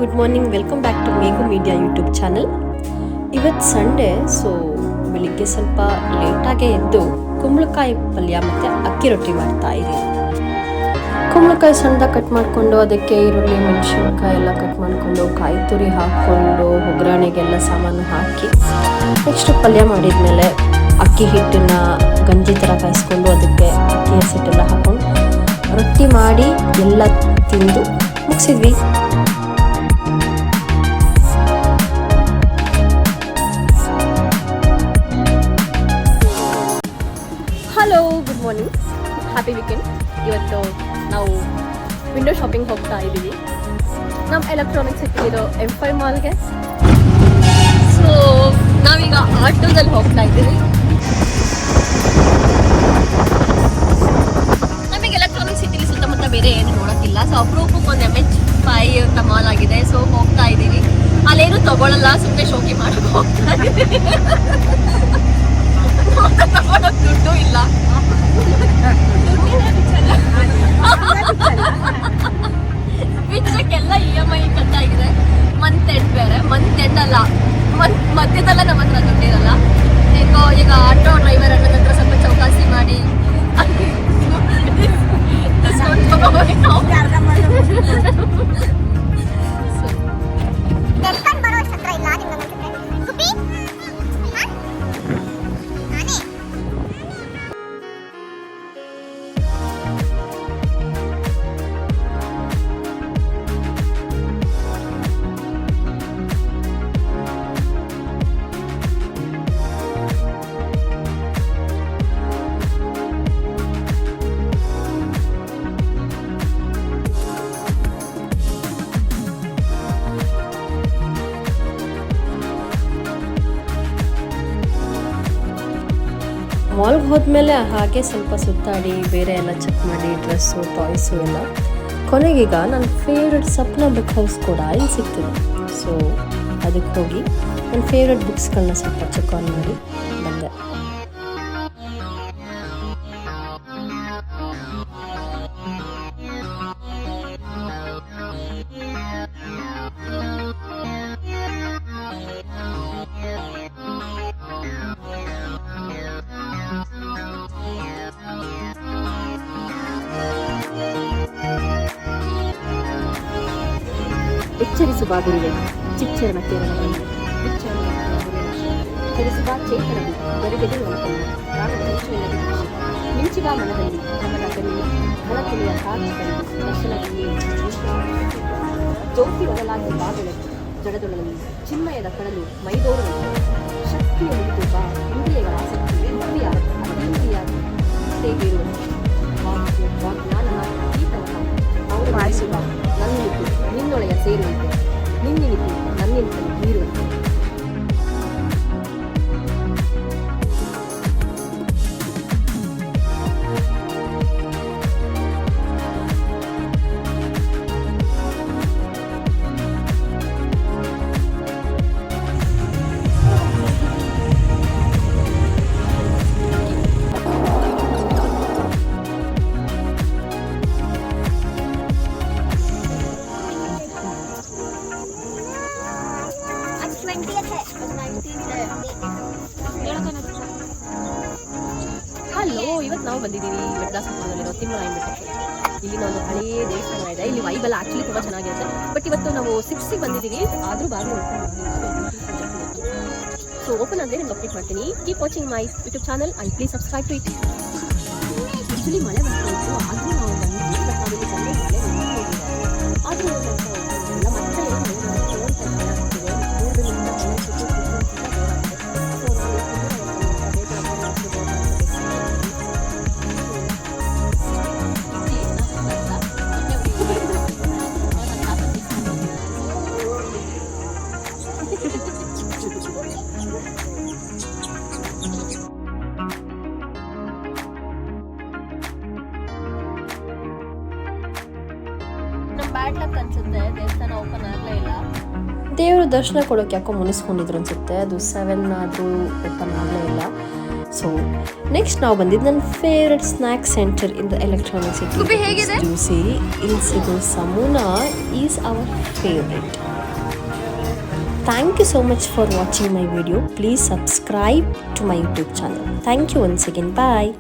Good morning, welcome back to Meghu media YouTube channel. ಇವತ್ತು Sunday, so ಬೆಳಿಗ್ಗೆ ಸ್ವಲ್ಪ ಲೇಟಾಗೇ ಎದ್ದು ಕುಂಬಳಕಾಯಿ ಪಲ್ಯ ಮತ್ತು ಅಕ್ಕಿ ರೊಟ್ಟಿ ಮಾಡ್ತಾ ಇದ್ದೀನಿ. ಕುಂಬಳಕಾಯಿ ಸಣ್ಣದಾಗಿ ಕಟ್ ಮಾಡಿಕೊಂಡು ಅದಕ್ಕೆ ಈರುಳ್ಳಿ ಮೆಣಸಿನ್ಕಾಯಿ ಎಲ್ಲ ಕಟ್ ಮಾಡಿಕೊಂಡು ಕಾಯಿ ತುರಿ ಹಾಕ್ಕೊಂಡು ಒಗ್ಗರಣೆಗೆಲ್ಲ ಸಾಮಾನು ಹಾಕಿ ನೆಕ್ಸ್ಟ್ ಪಲ್ಯ ಮಾಡಿದ್ಮೇಲೆ ಅಕ್ಕಿ ಹಿಟ್ಟನ್ನು ಗಂಜಿ ಥರ ಕಾಯಿಸ್ಕೊಂಡು ಅದಕ್ಕೆ ಅಕ್ಕಿ ಹಸಿಟ್ಟೆಲ್ಲ ಹಾಕ್ಕೊಂಡು ರೊಟ್ಟಿ ಮಾಡಿ ಎಲ್ಲ ತಿಂದು ಮುಗಿಸಿದ್ವಿ. Hello, good morning, happy weekend. ಇವತ್ತು ನಾವು ವಿಂಡೋ ಶಾಪಿಂಗ್ ಹೋಗ್ತಾ ಇದ್ದೀವಿ ನಮ್ಮ ಎಲೆಕ್ಟ್ರಾನಿಕ್ಸ್ ಸಿಕ್ಕಿರೋ M5 ಮಾಲ್ಗೆ. ಸೊ ನಾವೀಗ ಆಟೋದಲ್ಲಿ ಹೋಗ್ತಾ ಇದ್ದೀವಿ. ನಮಗೆ ಎಲೆಕ್ಟ್ರಾನಿಕ್ಸ್ ಸಿಟಿಲಿ ಸುತ್ತಮುತ್ತ ಬೇರೆ ಏನು ನೋಡೋಕ್ಕಿಲ್ಲ. ಸೊ ಅಪರೂಪಕ್ಕೆ ಒಂದು MH5 ಅಂತ ಮಾಲ್ ಆಗಿದೆ. ಸೊ ಹೋಗ್ತಾ ಇದ್ದೀವಿ. ಅಲ್ಲೇನು ತಗೊಳ್ಳಲ್ಲ, ಸುಮ್ಮನೆ ಶೋಕಿ ಮಾಡೋಕೆ ಹೋಗ್ತಾ ಇದ್ದೀವಿ. ತಗೊಳ್ಳೋಕೆ ದುಡ್ಡು ಇಲ್ಲ. ವಿಚ್ಚಕ್ಕೆಲ್ಲ EMI ಕಟ್ಟಾಗಿದೆ. ಮಂತ್ ಎಂಡ್ ಬೇರೆ, ಮಂತ್ ಎಂಡ್ ಅಲ್ಲ, ಮಧ್ಯದಲ್ಲ ನಮ್ಮ ಹತ್ರ ದುಡ್ಡಿರಲ್ಲ. ಈಗ ಆಟೋ ಡ್ರೈವರ್ ಅನ್ನೋದ ಹತ್ರ ಸ್ವಲ್ಪ ಚೌಕಾಸಿ ಮಾಡಿ ಮಾಲ್ಗೆ ಹೋದ್ಮೇಲೆ ಹಾಗೆ ಸ್ವಲ್ಪ ಸುತ್ತಾಡಿ ಬೇರೆ ಎಲ್ಲ ಚೆಕ್ ಮಾಡಿ ಡ್ರೆಸ್ಸು ಟಾಯ್ಸು ಎಲ್ಲ. ಕೊನೆಗೀಗ ನನ್ನ ಫೇವ್ರೆಟ್ ಸಪ್ನ ಬುಕ್ ಹೌಸ್ ಕೂಡ ಇಲ್ಲಿ ಸಿಗ್ತದೆ. ಸೊ ಅದಕ್ಕೆ ಹೋಗಿ ನನ್ನ ಫೇವ್ರೆಟ್ ಬುಕ್ಸ್ಗಳನ್ನ ಸ್ವಲ್ಪ ಚೆಕ್ ಆನ್ ಮಾಡಿ ಬಂದೆ. ಎಚ್ಚರಿಸುವ ಗುರುವೆ, ಚಿಚ್ಚರನ ಕೇರಳ ಬಂದು ಚರಿಸುವ ಚೇತನವು ಗರಿಗೆದು ಒಳಕನ್ನು ಪ್ರಾಣದ ಹೆಚ್ಚುವಿನಲ್ಲಿ ಮಿಂಚುವ ಮನದಲ್ಲಿ ನಮ್ಮದ ಕಣ್ಣು ಮೊಳಕೆಲೆಯ ಸಾಧಿಸಲು ದರ್ಶನದಲ್ಲಿ ಜ್ಯೋತಿ ಬದಲಾಗಿ ಬಾಗಿಲಲ್ಲಿ ಜಡದೊಳಲ್ಲಿ ಚಿನ್ಮಯದ ಕಡಲು ಮೈದೋರುವಂತೆ ಶಕ್ತಿಯ ಮುಗಿದುಬ್ಬ ಇಂದ್ರಿಯಗಳ ಆಸಕ್ತಿಗೆ ಮುಗಿಯ ಅತೀಂದ್ರಿಯ ಸೇರಿರುವಂತೆ ಜ್ಞಾನನ ಗೀತವನ್ನು ಅವರು ವಾಯಿಸುವ ನನ್ನಿನಿತು ನಿನ್ನೊಳೆಯ ಸೇರುವಂತೆ ನಿನ್ನಿನಿತು ನನ್ನಿಂತಲೂ ಮೀರುವಂತೆ. ಹಲೋ, ಇವತ್ತು ನಾವು ಬಂದಿದ್ದೀವಿ ವಿಟ್ಲಾಸಪುರದಲ್ಲಿರೋ ತಿಮ್ಮರಾಯನ ಬೆಟ್ಟಕ್ಕೆ. ಇಲ್ಲಿನ ಒಂದು ಹಳೆಯ ದೇವಸ್ಥಾನ ಇದೆ. ಇಲ್ಲಿ ವೈಬೆಲ್ಲ ಆಕ್ಚುಲಿ ತುಂಬ ಚೆನ್ನಾಗಿರುತ್ತೆ. ಬಟ್ ಇವತ್ತು ನಾವು 6ಗೆ ಬಂದಿದ್ದೀವಿ, ಆದರೂ ಬಾಗಿಲು ಸೊ ಓಪನ್ ಆದರೆ ನಿಮ್ಗೆ ಅಪ್ಡೇಟ್ ಮಾಡ್ತೀನಿ. Keep watching my YouTube channel and please subscribe to it. Actually ಮಳೆ ಬರ್ತಾ ಇತ್ತು, ಆದರೂ ನಾವು ಬಂದಿದ್ವಿ. ಬಟ್ ನಾವಿಲ್ಲಿ ಬಂದು ಮಳೆ ಹೋಗಿದೆ. ಆದರೂ ಎಲ್ಲ ಮತ್ತೆ ಬ್ಯಾಡ್ ಲಕ್ ಅನ್ಸುತ್ತೆ, ದೇವಸ್ಥಾನ ಓಪನ್ ಆಗಲೇ ಇಲ್ಲ. ದೇವರು ದರ್ಶನ ಕೊಡೋಕೆ ಯಾಕೋ ಮುನಿಸ್ಕೊಂಡಿದ್ರು ಅನ್ಸುತ್ತೆ. ಅದು 7 ಆದರೂ ಓಪನ್ ಆಗಲೇ ಇಲ್ಲ. ಸೊ ನೆಕ್ಸ್ಟ್ ನಾವು ಬಂದಿದ್ದು ನನ್ನ favourite snack centre in the Electronic City juicy. ಇಲ್ಲಿ ಸಿಗೋ ಸಮೂನ is our favourite. Thank you so much for watching my video. Please subscribe to my YouTube channel. Thank you once again. Bye.